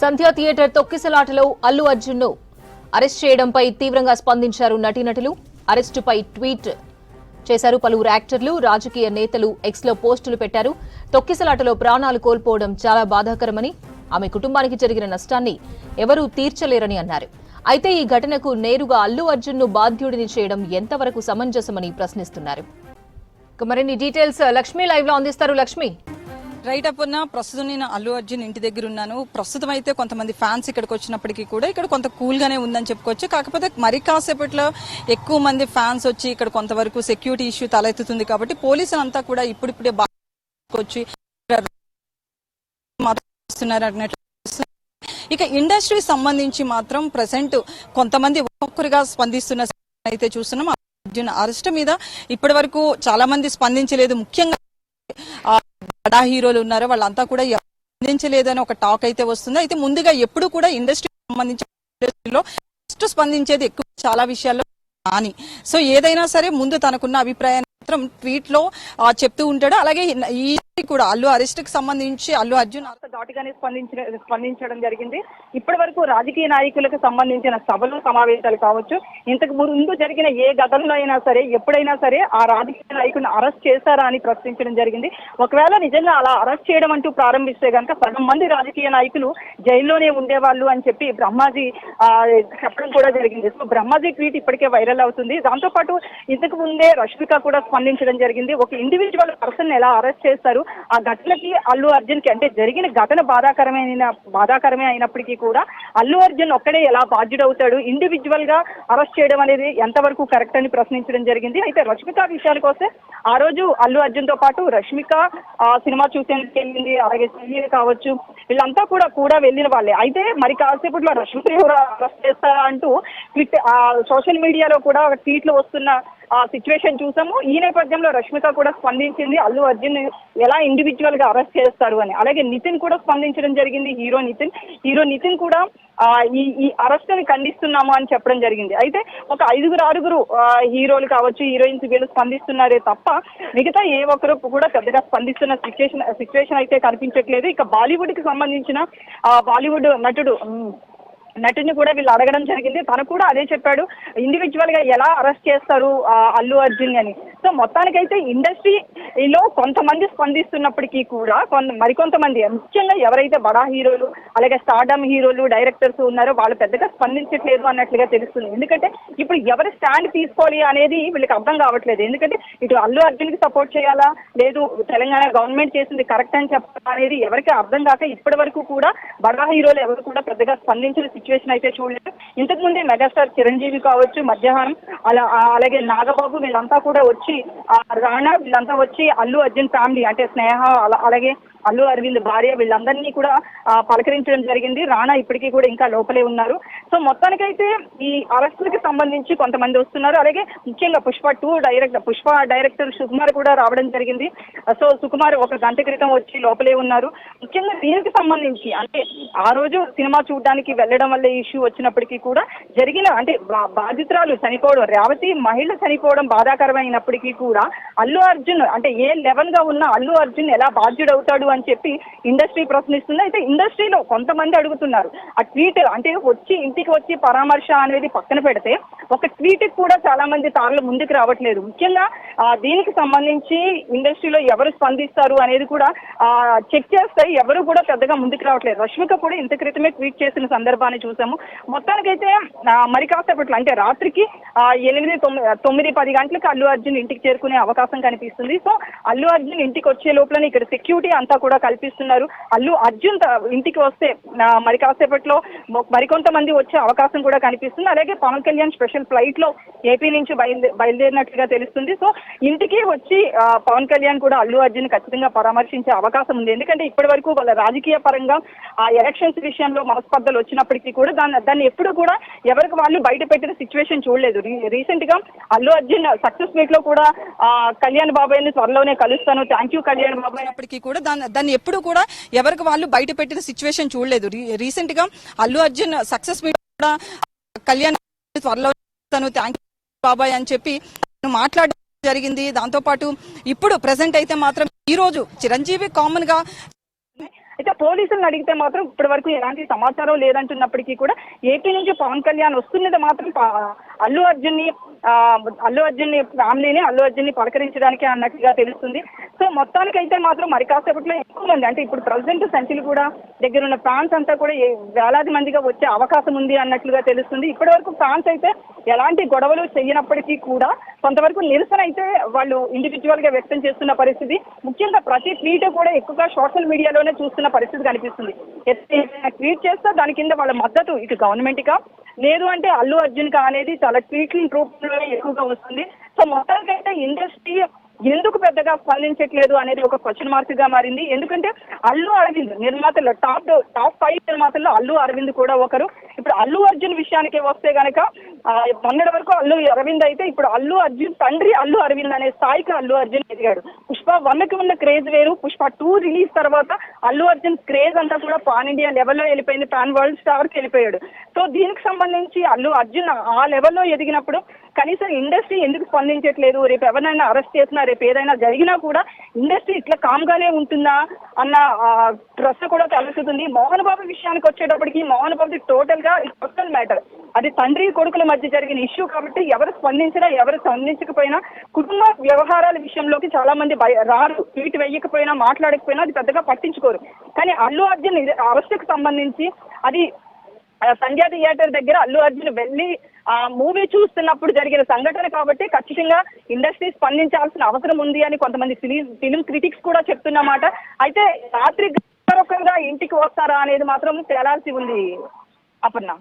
సంధ్య theatre తొక్కిసలాటలో Allu Arjun ను arrest చేయడంపై తీవ్రంగా స్పందించారు నటీనటులు. అరెస్టుపై ట్వీట్ చేశారు పలువురు యాక్టర్లు, రాజకీయ నేతలు. ఎక్స్ లో పోస్టులు పెట్టారు. తొక్కిసలాటలో ప్రాణాలు కోల్పోవడం చాలా బాధాకరమని, ఆమె కుటుంబానికి జరిగిన నష్టాన్ని ఎవరూ తీర్చలేరని అన్నారు. అయితే ఈ ఘటనకు నేరుగా అల్లు అర్జున్ ను బాధ్యుడిని చేయడం ఎంతవరకు సమంజసమని ప్రశ్నిస్తున్నారు. మరిన్ని డీటెయిల్స్ లక్ష్మి లైవ్ లో అందిస్తారు. లక్ష్మి, రైట్ అప్పున్న ప్రస్తుతం నేను అల్లు అర్జున్ ఇంటి దగ్గర ఉన్నాను. ప్రస్తుతం అయితే కొంతమంది ఫ్యాన్స్ ఇక్కడికి వచ్చినప్పటికీ కూడా ఇక్కడ కొంత కూల్ గానే ఉందని చెప్పుకోవచ్చు. కాకపోతే మరి కాసేపట్లో ఎక్కువ మంది ఫ్యాన్స్ వచ్చి ఇక్కడ కొంతవరకు సెక్యూరిటీ ఇష్యూ తలెత్తుతుంది కాబట్టి పోలీసులు అంతా కూడా ఇప్పుడిప్పుడే వచ్చి ఇక ఇండస్ట్రీ సంబంధించి మాత్రం ప్రెసెంట్ కొంతమంది ఒక్కొక్కరిగా స్పందిస్తున్న అయితే చూస్తున్నాం. అర్జున్ అరెస్ట్ మీద ఇప్పటి వరకు చాలా మంది స్పందించలేదు. ముఖ్యంగా బడా హీరోలు ఉన్నారు, వాళ్ళంతా కూడా స్పందించలేదని ఒక టాక్ అయితే వస్తుంది. అయితే ముందుగా ఎప్పుడు కూడా ఇండస్ట్రీ సంబంధించిన ఇండస్ట్రీలో ఫస్ట్ స్పందించేది ఎక్కువ చాలా విషయాల్లో అని. సో ఏదైనా సరే ముందు తనకున్న అభిప్రాయాన్ని మాత్రం ట్వీట్ లో చెప్తూ ఉంటాడు. అలాగే ఈ కూడా అల్లు అరెస్ట్ కి సంబంధించి అల్లు అర్జున్ ఘాటుగానే స్పందించడం జరిగింది. ఇప్పటి వరకు రాజకీయ నాయకులకు సంబంధించిన సభలు సమావేశాలు కావచ్చు, ఇంతకు ముందు జరిగిన ఏ ఘటనలో అయినా సరే ఎప్పుడైనా సరే ఆ రాజకీయ నాయకుడిని అరెస్ట్ చేశారా అని ప్రశ్నించడం జరిగింది. ఒకవేళ నిజంగా అలా అరెస్ట్ చేయడం అంటూ ప్రారంభిస్తే కనుక సగం మంది రాజకీయ నాయకులు జైల్లోనే ఉండేవాళ్ళు అని చెప్పి బ్రహ్మాజీ చెప్పడం కూడా జరిగింది. సో బ్రహ్మాజీ ట్వీట్ ఇప్పటికే వైరల్ అవుతుంది. దాంతో పాటు ఇంతకు ముందే రష్మిక కూడా స్పందించడం జరిగింది. ఒక ఇండివిజువల్ పర్సన్ ఎలా అరెస్ట్ చేస్తారు, ఆ ఘటనకి అల్లు అర్జున్ కి అంటే జరిగిన ఘటన బాధాకరమే అయినప్పటికీ కూడా అల్లు అర్జున్ ఒక్కడే ఎలా బాధ్యుడవుతాడు, ఇండివిజువల్ గా అరెస్ట్ చేయడం అనేది ఎంతవరకు కరెక్ట్ అని ప్రశ్నించడం జరిగింది. అయితే రష్మిక విషయానికి వస్తే ఆ రోజు అల్లు అర్జున్ తో పాటు రష్మిక సినిమా చూసేందుకు వెళ్ళింది. అలాగే సీనియర్ కావచ్చు, వీళ్ళంతా కూడా వెళ్ళిన వాళ్ళే. అయితే మరి కాసేపట్లో రష్మిక ఎవరు అరెస్ట్ చేస్తారా అంటూ సోషల్ మీడియాలో కూడా ట్వీట్లు వస్తున్న సిచ్యువేషన్ చూసాము. ఈ నేపథ్యంలో రష్మిక కూడా స్పందించింది, అల్లు అర్జున్ ఎలా ఇండివిజువల్ గా అరెస్ట్ చేస్తారు అని. అలాగే నితిన్ కూడా స్పందించడం జరిగింది. హీరో నితిన్ కూడా ఈ అరెస్ట్ ని ఖండిస్తున్నాము అని చెప్పడం జరిగింది. అయితే ఒక 5-6 హీరోలు కావచ్చు, హీరోయిన్స్ వీళ్ళు స్పందిస్తున్నారే తప్ప మిగతా ఏ ఒక్కరు కూడా పెద్దగా స్పందిస్తున్న సిచ్యువేషన్ అయితే కనిపించట్లేదు. ఇక బాలీవుడ్ కి సంబంధించిన బాలీవుడ్ నటుని కూడా వీళ్ళు అడగడం జరిగింది. తను కూడా అదే చెప్పాడు, ఇండివిజువల్ గా ఎలా అరెస్ట్ చేస్తారు అల్లు అర్జున్ అని. సో మొత్తానికైతే ఇండస్ట్రీలో కొంతమంది స్పందిస్తున్నప్పటికీ కూడా మరికొంతమంది, ముఖ్యంగా ఎవరైతే బడా హీరోలు అలాగే స్టార్డమ్ హీరోలు డైరెక్టర్స్ ఉన్నారో వాళ్ళు పెద్దగా స్పందించట్లేదు అన్నట్లుగా తెలుస్తుంది. ఎందుకంటే ఇప్పుడు ఎవరు స్టాండ్ తీసుకోవాలి అనేది వీళ్ళకి అర్థం కావట్లేదు. ఎందుకంటే ఇటు అల్లు అర్జున్ కి సపోర్ట్ చేయాలా, లేదు తెలంగాణ గవర్నమెంట్ చేసింది కరెక్ట్ అని చెప్పాలి అనేది ఎవరికి అర్థం కాక ఇప్పటి వరకు కూడా బడా హీరోలు ఎవరు కూడా పెద్దగా స్పందించిన సిచ్యువేషన్ అయితే చూడలేదు. ఇంతకు ముందే మెగాస్టార్ చిరంజీవి కావచ్చు, మధ్యాహ్నం అలాగే నాగబాబు వీళ్ళంతా కూడా వచ్చి, రాణా వీళ్ళంతా వచ్చి అల్లు అర్జున్ ఫ్యామిలీ అంటే స్నేహ అలాగే అల్లు అరవింద్ భార్య వీళ్ళందరినీ కూడా పలకరించడం జరిగింది. రాణా ఇప్పటికీ కూడా ఇంకా లోపలే ఉన్నారు. సో మొత్తానికైతే ఈ అరెస్టులకి సంబంధించి కొంతమంది వస్తున్నారు. అలాగే ముఖ్యంగా పుష్ప డైరెక్టర్ సుకుమార్ కూడా రావడం జరిగింది. సో సుకుమార్ 1 గంట క్రితం వచ్చి లోపలే ఉన్నారు. ముఖ్యంగా దీనికి సంబంధించి అంటే ఆ రోజు సినిమా చూడడానికి వెళ్ళడం వల్ల ఇష్యూ వచ్చినప్పటికీ కూడా జరిగిన అంటే బాధితురాలు చనిపోవడం, రేవతి మహిళ చనిపోవడం బాధాకరమైనప్పటికీ కూడా అల్లు అర్జున్ అంటే ఏ లెవెల్ గా ఉన్న అల్లు అర్జున్ ఎలా బాధ్యుడవుతాడు అని చెప్పి ఇండస్ట్రీ ప్రశ్నిస్తుంది. అయితే ఇండస్ట్రీలో కొంతమంది అడుగుతున్నారు, ఆ ట్వీట్ అంటే ఇంటికి వచ్చి పరామర్శ అనేది పక్కన పెడితే ఒక ట్వీట్ కూడా చాలా మంది తారలు ముందుకు రావట్లేదు. ముఖ్యంగా దీనికి సంబంధించి ఇండస్ట్రీలో ఎవరు స్పందిస్తారు అనేది కూడా చెక్ చేస్తే ఎవరు కూడా పెద్దగా ముందుకు రావట్లేదు. రష్మిక కూడా ఇంత క్రితమే ట్వీట్ చేసిన సందర్భాన్ని చూసాము. మొత్తానికైతే మరి కాసేపట్లో అంటే రాత్రికి 8-9-10 గంటలకు అల్లు అర్జున్ ఇంటికి చేరుకునే అవకాశం కనిపిస్తుంది. సో అల్లు అర్జున్ ఇంటికి వచ్చే లోపల ఇక్కడ సెక్యూరిటీ అంతా కూడా కల్పిస్తున్నారు. అల్లు అర్జున్ ఇంటికి వస్తే మరి కాసేపట్లో మరికొంతమంది వచ్చే అవకాశం కూడా కనిపిస్తుంది. అలాగే పవన్ కళ్యాణ్ స్పెషల్ ఫ్లైట్ లో ఏపీ నుంచి బయలుదేరినట్లుగా తెలుస్తుంది. సో ఇంటికి వచ్చి పవన్ కళ్యాణ్ కూడా అల్లు అర్జున్ ఖచ్చితంగా పరామర్శించే అవకాశం ఉంది. ఎందుకంటే ఇప్పటి వరకు వాళ్ళ రాజకీయ పరంగా ఆ ఎలక్షన్స్ విషయంలో మనస్పర్ధలు వచ్చినప్పటికీ కూడా దాన్ని ఎప్పుడు కూడా ఎవరికి వాళ్ళు బయట పెట్టిన సిచ్యువేషన్ చూడలేదు. రీసెంట్ గా అల్లు అర్జున్ సక్సెస్ మీట్ లో కూడా కళ్యాణ్ బాబాయ్ ని త్వరలోనే కలుస్తాను, థ్యాంక్ యూ కళ్యాణ్ బాబాయ్ అప్పటికీ కూడా దాన్ని ఎప్పుడు కూడా ఎవరికి వాళ్ళు బయట పెట్టిన సిచ్యువేషన్ చూడలేదు. రీసెంట్ గా అల్లు అర్జున్ సక్సెస్ మీట్ కూడా కళ్యాణ్ త్వరలో థ్యాంక్ యూ బాబాయ్ అని చెప్పి మాట్లాడడం జరిగింది. దాంతో పాటు ఇప్పుడు ప్రెసెంట్ అయితే మాత్రం ఈ రోజు చిరంజీవి కామన్ గా అయితే పోలీసులను అడిగితే మాత్రం ఇప్పటి వరకు ఎలాంటి సమాచారం లేదంటున్నప్పటికీ కూడా ఏపీ నుంచి పవన్ కళ్యాణ్ వస్తున్నది మాత్రం అల్లు అర్జున్ ని ఫ్యామిలీని అల్లు అర్జున్ ని పలకరించడానికి అన్నట్టుగా తెలుస్తుంది. సో మొత్తానికైతే మాత్రం మరి కాసేపట్లో ఎక్కువ మంది అంటే ఇప్పుడు ప్రజెంట్ సంచిలు కూడా దగ్గర ఉన్న ఫ్యాన్స్ అంతా కూడా వేలాది మందిగా వచ్చే అవకాశం ఉంది అన్నట్లుగా తెలుస్తుంది. ఇప్పటి వరకు ఫ్యాన్స్ అయితే ఎలాంటి గొడవలు చేయనప్పటికీ కూడా కొంతవరకు నిరసన అయితే వాళ్ళు ఇండివిజువల్ గా వ్యక్తం చేస్తున్న పరిస్థితి. ముఖ్యంగా ప్రతి ట్వీట్ కూడా ఎక్కువగా సోషల్ మీడియాలోనే చూస్తున్న పరిస్థితి కనిపిస్తుంది. ట్వీట్ చేస్తే దాని కింద వాళ్ళ మద్దతు ఇటు గవర్నమెంట్ గా లేదు అంటే అల్లు అర్జున్ కా అనేది చాలా ట్వీట్ల రూపంలోనే ఎక్కువగా వస్తుంది. సో మొత్తానికైతే ఇండస్ట్రీ ఎందుకు పెద్దగా స్పందించట్లేదు అనేది ఒక క్వశ్చన్ మార్క్ గా మారింది. ఎందుకంటే అల్లు అరవింద్ నిర్మాతల్లో టాప్ 5 నిర్మాతల్లో అల్లు అరవింద్ కూడా ఒకరు. ఇప్పుడు అల్లు అర్జున్ విషయానికి వస్తే గనక మొన్నటి వరకు అల్లు అరవింద్ అయితే ఇప్పుడు అల్లు అర్జున్ తండ్రి అల్లు అరవింద్ అనే స్థాయికి అల్లు అర్జున్ ఎదిగాడు. పుష్ప 1కి ఉన్న క్రేజ్ వేరు, పుష్ప 2 రిలీజ్ తర్వాత అల్లు అర్జున్ క్రేజ్ అంతా కూడా పాన్ ఇండియా లెవెల్లో వెళ్ళిపోయింది, పాన్ వరల్డ్ స్టార్ కి వెళ్ళిపోయాడు. సో దీనికి సంబంధించి అల్లు అర్జున్ ఆ లెవెల్లో ఎదిగినప్పుడు కనీసం ఇండస్ట్రీ ఎందుకు స్పందించట్లేదు, రేపు ఎవరినైనా అరెస్ట్ చేసినా రేపు ఏదైనా జరిగినా కూడా ఇండస్ట్రీ ఇట్లా కామ్గానే ఉంటుందా అన్న ప్రశ్న కూడా తలెత్తుతుంది. మోహన్ బాబు విషయానికి వచ్చేటప్పటికి మోహన్ బాబుది టోటల్ గా పర్సనల్ మ్యాటర్, అది తండ్రి కొడుకుల మధ్య జరిగిన ఇష్యూ కాబట్టి ఎవరు స్పందించినా ఎవరు స్పందించకపోయినా కుటుంబ వ్యవహారాల విషయంలోకి చాలా మంది రారు, ట్వీట్ వేయకపోయినా మాట్లాడకపోయినా అది పెద్దగా పట్టించుకోరు. కానీ అల్లు అర్జున్ అరెస్ట్కి సంబంధించి అది సంధ్యా థియేటర్ దగ్గర అల్లు అర్జున్ వెళ్ళి ఆ మూవీ చూస్తున్నప్పుడు జరిగిన సంఘటన కాబట్టి ఖచ్చితంగా ఇండస్ట్రీ స్పందించాల్సిన అవసరం ఉంది అని కొంతమంది ఫిలిం క్రిటిక్స్ కూడా చెప్తున్నమాట. అయితే రాత్రి ఇంటికి వస్తారా అనేది మాత్రం తేలాల్సి ఉంది అపర్ణ.